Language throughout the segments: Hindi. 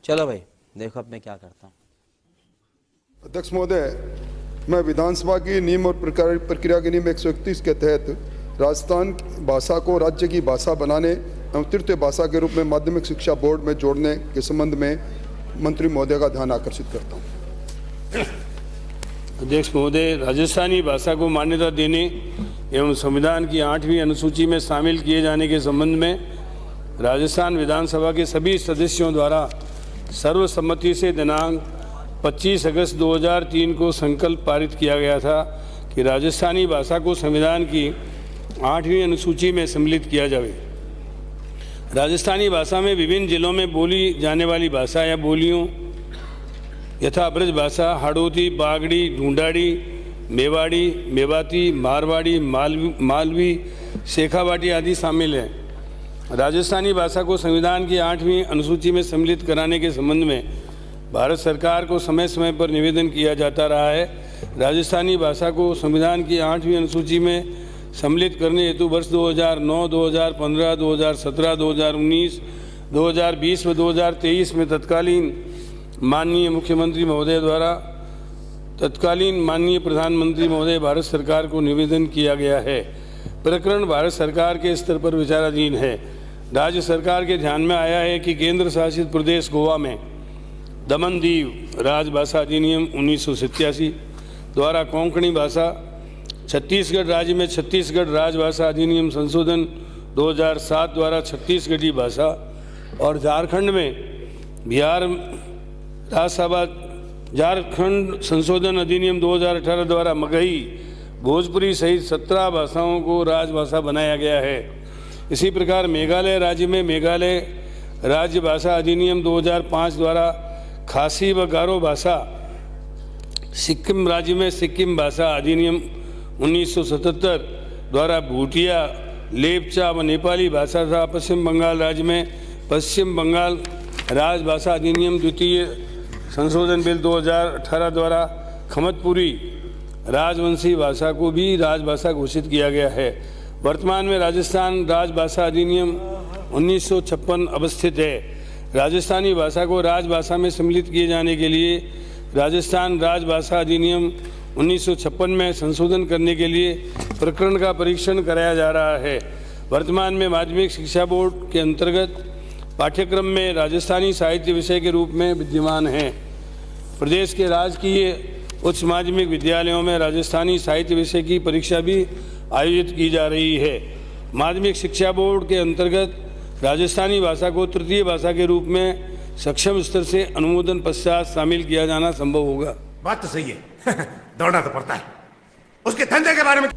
चलो भाई देखो अब मैं क्या करता हूँ। अध्यक्ष महोदय, मैं विधानसभा की नियम और प्रक्रिया के नियम 131 के तहत राजस्थान भाषा को राज्य की भाषा बनाने एवं तृतीय भाषा के रूप में माध्यमिक शिक्षा बोर्ड में जोड़ने के संबंध में मंत्री महोदय का ध्यान आकर्षित करता हूँ। अध्यक्ष महोदय, राजस्थानी भाषा को मान्यता देने एवं संविधान की 8वीं अनुसूची में शामिल किए जाने के संबंध में राजस्थान विधानसभा के सभी सदस्यों द्वारा सर्वसम्मति से दिनांक 25 अगस्त 2003 को संकल्प पारित किया गया था कि राजस्थानी भाषा को संविधान की 8वीं अनुसूची में सम्मिलित किया जाए। राजस्थानी भाषा में विभिन्न जिलों में बोली जाने वाली भाषा या बोलियों यथा ब्रज भाषा, हाड़ौती, बागड़ी, ढूंढाड़ी, मेवाड़ी, मेवाती, मारवाड़ी, मालवी, शेखावाटी आदि शामिल हैं। राजस्थानी भाषा को संविधान की 8वीं अनुसूची में सम्मिलित कराने के संबंध में भारत सरकार को समय समय पर निवेदन किया जाता रहा है। राजस्थानी भाषा को संविधान की 8वीं अनुसूची में सम्मिलित करने हेतु वर्ष 2009, 2015, 2017, 2019, 2020 व 2023 में तत्कालीन माननीय मुख्यमंत्री महोदय द्वारा तत्कालीन माननीय प्रधानमंत्री महोदय भारत सरकार को निवेदन किया गया है। प्रकरण भारत सरकार के स्तर पर विचाराधीन है। राज्य सरकार के ध्यान में आया है कि केंद्र शासित प्रदेश गोवा में दमन दीव राजभाषा अधिनियम 1987 द्वारा कोंकणी भाषा, छत्तीसगढ़ राज्य में छत्तीसगढ़ राजभाषा अधिनियम संशोधन 2007 द्वारा छत्तीसगढ़ी भाषा और झारखंड में बिहार राज्यसभा झारखंड संशोधन अधिनियम 2018 द्वारा मगही, भोजपुरी सहित 17 भाषाओं को राजभाषा बनाया गया है। इसी प्रकार मेघालय राज्य में मेघालय राज्य भाषा अधिनियम 2005 द्वारा खासी व गारो भाषा, सिक्किम राज्य में सिक्किम भाषा अधिनियम 1977 द्वारा भूटिया, लेपचा व नेपाली भाषा था। पश्चिम बंगाल राज्य में पश्चिम बंगाल राजभाषा अधिनियम द्वितीय संशोधन बिल 2018 द्वारा खमतपुरी राजवंशी भाषा को भी राजभाषा घोषित किया गया है। वर्तमान में राजस्थान राजभाषा अधिनियम 1956 अवस्थित है। राजस्थानी भाषा को राजभाषा में सम्मिलित किए जाने के लिए राजस्थान राजभाषा अधिनियम 1956 में संशोधन करने के लिए प्रकरण का परीक्षण कराया जा रहा है। वर्तमान में माध्यमिक शिक्षा बोर्ड के अंतर्गत पाठ्यक्रम में राजस्थानी साहित्य विषय के रूप में विद्यमान है। प्रदेश के राजकीय उच्च माध्यमिक विद्यालयों में राजस्थानी साहित्य विषय की परीक्षा भी आयोजित की जा रही है। माध्यमिक शिक्षा बोर्ड के अंतर्गत राजस्थानी भाषा को तृतीय भाषा के रूप में सक्षम स्तर से अनुमोदन पश्चात शामिल किया जाना संभव होगा। बात तो सही है। दौड़ना तो पड़ता है। उसके धंधे के बारे में।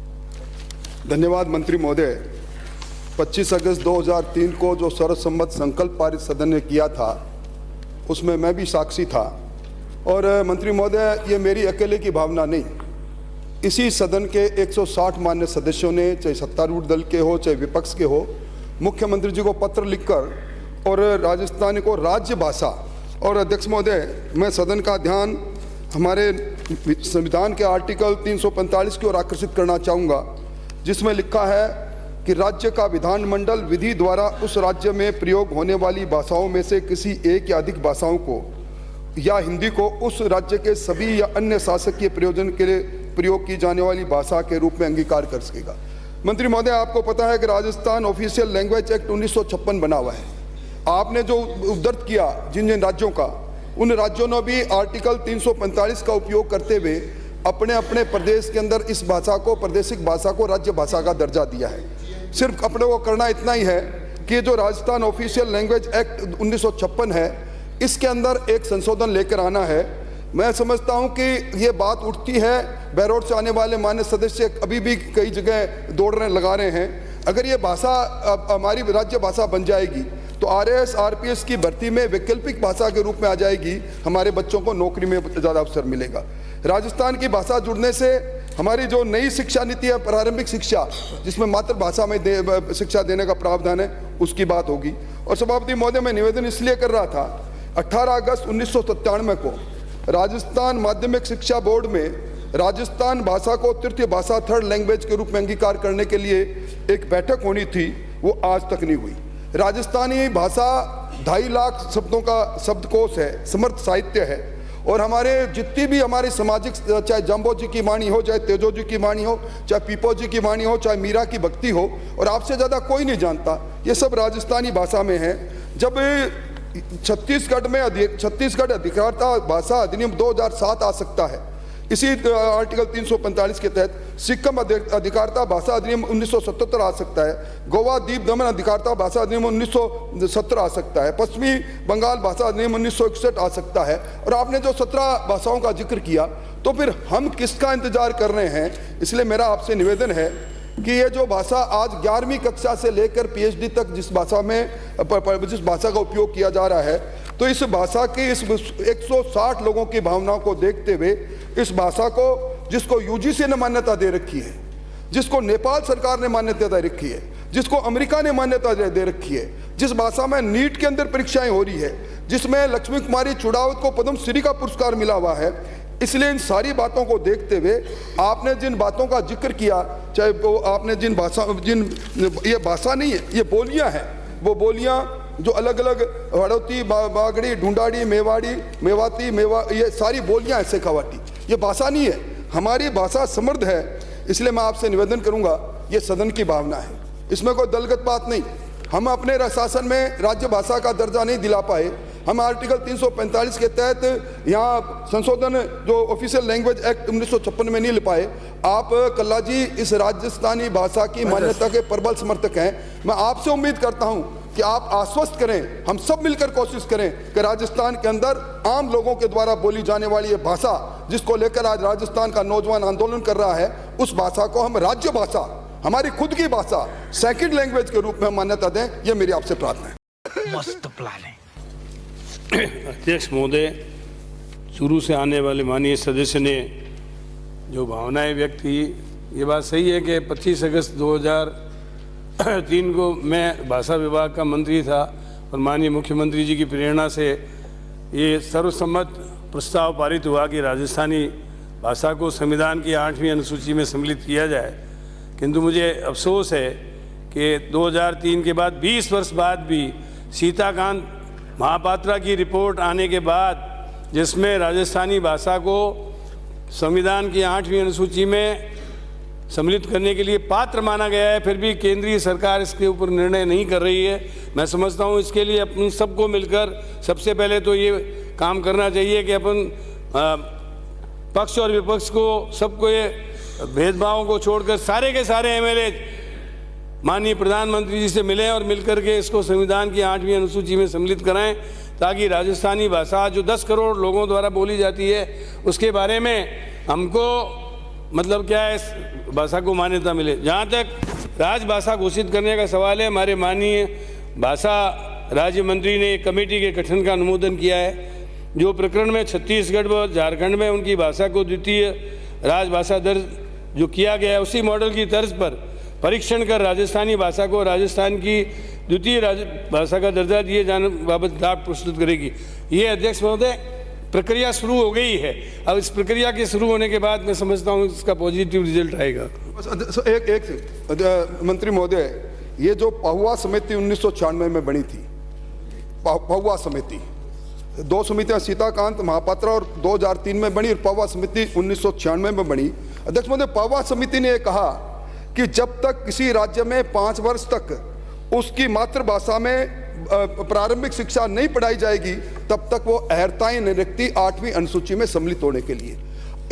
धन्यवाद मंत्री महोदय। 25 अगस्त 2003 को जो सर्वसम्मत संकल्प पारित सदन ने किया था उसमें मैं भी साक्षी था। और मंत्री महोदय, ये मेरी अकेले की भावना नहीं, इसी सदन के 160 मान्य सदस्यों ने, चाहे सत्तारूढ़ दल के हो चाहे विपक्ष के हो, मुख्यमंत्री जी को पत्र लिखकर और राजस्थानी को राज्य भाषा। और अध्यक्ष महोदय, मैं सदन का ध्यान हमारे संविधान के आर्टिकल 345 की ओर आकर्षित करना चाहूँगा, जिसमें लिखा है कि राज्य का विधानमंडल विधि द्वारा उस राज्य में प्रयोग होने वाली भाषाओं में से किसी एक या अधिक भाषाओं को या हिंदी को उस राज्य के सभी या अन्य शासकीय प्रयोजन के लिए प्रयोग की जाने वाली भाषा के रूप में अंगीकार कर सकेगा। मंत्री महोदय, आपको पता है कि राजस्थान ऑफिशियल लैंग्वेज एक्ट 1956 बना हुआ है। आपने जो उद्धृत किया जिन जिन राज्यों का, उन राज्यों ने भी आर्टिकल 345 का उपयोग करते हुए अपने अपने प्रदेश के अंदर इस भाषा को, प्रादेशिक भाषा को राज्य भाषा का दर्जा दिया है। सिर्फ अपने को करना इतना ही है कि जो राजस्थान ऑफिशियल लैंग्वेज एक्ट 1956 है, इसके अंदर एक संशोधन लेकर आना है। मैं समझता हूं कि ये बात उठती है, बैरोड से आने वाले मान्य सदस्य अभी भी कई जगह दौड़ लगा रहे हैं। अगर ये भाषा हमारी राज्य भाषा बन जाएगी तो RAS RPS की भर्ती में वैकल्पिक भाषा के रूप में आ जाएगी। हमारे बच्चों को नौकरी में ज़्यादा अवसर मिलेगा। राजस्थान की भाषा जुड़ने से हमारी जो नई शिक्षा नीति है, प्रारंभिक शिक्षा, जिसमें मातृभाषा में शिक्षा देने का प्रावधान है, उसकी बात होगी। और सभापति महोदय, मैं निवेदन इसलिए कर रहा था, 18 अगस्त 1997 को राजस्थान माध्यमिक शिक्षा बोर्ड में राजस्थान भाषा को तृतीय भाषा, थर्ड लैंग्वेज के रूप में अंगीकार करने के लिए एक बैठक होनी थी, वो आज तक नहीं हुई। राजस्थानी भाषा 2.5 लाख शब्दों का शब्दकोश है, समर्थ साहित्य है, और हमारे जितनी भी हमारी सामाजिक, चाहे जम्बो जी की वाणी हो, चाहे तेजो जी की वाणी हो, चाहे पीपो जी की वाणी हो, चाहे मीरा की भक्ति हो, और आपसे ज़्यादा कोई नहीं जानता, ये सब राजस्थानी भाषा में है। जब छत्तीसगढ़ अधिकारिता भाषा अधिनियम 2007 आ सकता है, इसी आर्टिकल 345 के तहत सिक्किम अधिकारिता भाषा अधिनियम 1977 आ सकता है, गोवा द्वीप दमन अधिकारिता भाषा अधिनियम 1917 आ सकता है, पश्चिमी बंगाल भाषा अधिनियम 1961 आ सकता है। और आपने जो 17 भाषाओं का जिक्र किया, तो फिर हम किसका इंतजार कर रहे हैं? इसलिए मेरा आपसे निवेदन है कि ये जो भाषा आज 11वीं कक्षा से लेकर PhD तक जिस भाषा का उपयोग किया जा रहा है, तो इस भाषा की इस 160 लोगों की भावनाओं को देखते हुए इस भाषा को, जिसको UGC ने मान्यता दे रखी है, जिसको नेपाल सरकार ने मान्यता दे रखी है, जिसको अमेरिका ने मान्यता दे रखी है, जिस भाषा में नीट के अंदर परीक्षाएं हो रही है, जिसमें लक्ष्मी कुमारी चुड़ावत को पद्मश्री का पुरस्कार मिला हुआ है, इसलिए इन सारी बातों को देखते हुए आपने जिन बातों का जिक्र किया, चाहे वो आपने ये भाषा नहीं है, ये बोलियां हैं, वो बोलियां जो अलग अलग हड़ौती, बागड़ी, ढूंढाड़ी, मेवाती, ये सारी बोलियां हैं, शेखावाटी, ये भाषा नहीं है। हमारी भाषा समृद्ध है। इसलिए मैं आपसे निवेदन करूंगा, ये सदन की भावना है, इसमें कोई दलगत बात नहीं। हम अपने शासन में राज्य भाषा का दर्जा नहीं दिला पाए, हम आर्टिकल 345 के तहत यहाँ संशोधन जो ऑफिशियल लैंग्वेज एक्ट 1956 में नहीं ले पाए। आप कल्ला जी इस राजस्थानी भाषा की मान्यता के प्रबल समर्थक हैं। मैं आपसे उम्मीद करता हूँ कि आप आश्वस्त करें, हम सब मिलकर कोशिश करें कि राजस्थान के अंदर आम लोगों के द्वारा बोली जाने वाली ये भाषा, जिसको लेकर आज राजस्थान का नौजवान आंदोलन कर रहा है, उस भाषा को हम राज्य भाषा, हमारी खुद की भाषा, सेकंड लैंग्वेज के रूप में मान्यता दें। ये मेरी आपसे प्रार्थना है। मस्त प्लान है। अध्यक्ष महोदय, शुरू से आने वाले माननीय सदस्य ने जो भावनाएं व्यक्त की, ये बात सही है कि 25 अगस्त 2003 को मैं भाषा विभाग का मंत्री था और माननीय मुख्यमंत्री जी की प्रेरणा से ये सर्वसम्मत प्रस्ताव पारित हुआ कि राजस्थानी भाषा को संविधान की 8वीं अनुसूची में सम्मिलित किया जाए। किंतु मुझे अफसोस है कि 2003 के बाद 20 वर्ष बाद भी सीताकांत महापात्रा की रिपोर्ट आने के बाद, जिसमें राजस्थानी भाषा को संविधान की 8वीं अनुसूची में सम्मिलित करने के लिए पात्र माना गया है, फिर भी केंद्रीय सरकार इसके ऊपर निर्णय नहीं कर रही है। मैं समझता हूँ इसके लिए अपन सबको मिलकर सबसे पहले तो ये काम करना चाहिए कि अपन पक्ष और विपक्ष को, सबको ये भेदभावों को छोड़कर सारे के सारे MLA माननीय प्रधानमंत्री जी से मिलें और मिलकर के इसको संविधान की 8वीं अनुसूची में सम्मिलित कराएं, ताकि राजस्थानी भाषा जो 10 करोड़ लोगों द्वारा बोली जाती है, उसके बारे में हमको मतलब क्या है, इस भाषा को मान्यता मिले। जहाँ तक राजभाषा घोषित करने का सवाल है, हमारे माननीय भाषा राज्य मंत्री ने एक कमेटी के गठन का अनुमोदन किया है, जो प्रकरण में छत्तीसगढ़ व झारखंड में उनकी भाषा को द्वितीय राजभाषा दर्ज जो किया गया है, उसी मॉडल की तर्ज पर परीक्षण कर राजस्थानी भाषा को राजस्थान की द्वितीय भाषा का दर्जा दिए जाने बाबत ड्राफ्ट प्रस्तुत करेगी। ये अध्यक्ष महोदय प्रक्रिया शुरू हो गई है। अब इस प्रक्रिया के शुरू होने के बाद मैं समझता हूँ इसका पॉजिटिव रिजल्ट आएगा। एक मंत्री महोदय, ये जो पहुआ समिति 1996 में बनी थी, पहुआ समिति, 2 समितियां सीताकांत महापात्रा और 2003 में बनी, और पहुआ समिति 1996 में बनी। अध्यक्ष महोदय, पहुआ समिति ने कहा कि जब तक किसी राज्य में 5 वर्ष तक उसकी मातृभाषा में प्रारंभिक शिक्षा नहीं पढ़ाई जाएगी, तब तक वो अहर्ताएं नहीं रखती 8वीं अनुसूची में सम्मिलित होने के लिए।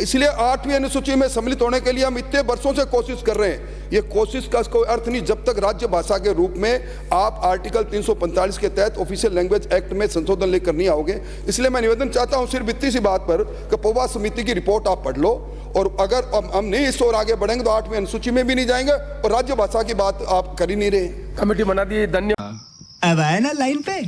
इसलिए 8वीं अनुसूची में सम्मिलित होने के लिए हम इतने वर्षों से कोशिश कर रहे हैं। ये कोशिश का कोई अर्थ नहीं जब तक राज्य भाषा के रूप में आप आर्टिकल 345 के तहत ऑफिशियल लैंग्वेज एक्ट में संशोधन लेकर नहीं आओगे। इसलिए मैं निवेदन चाहता हूं सिर्फ इतनी सी बात पर कि पहुआ समिति की रिपोर्ट आप पढ़ लो, और अगर हम नहीं इस ओर आगे बढ़ेंगे तो 8वीं अनुसूची में भी नहीं जाएंगे, और राज्य भाषा की बात आप कर ही नहीं रहे। कमेटी बना दी, धन्यवाद। अब आए ना लाइन पे।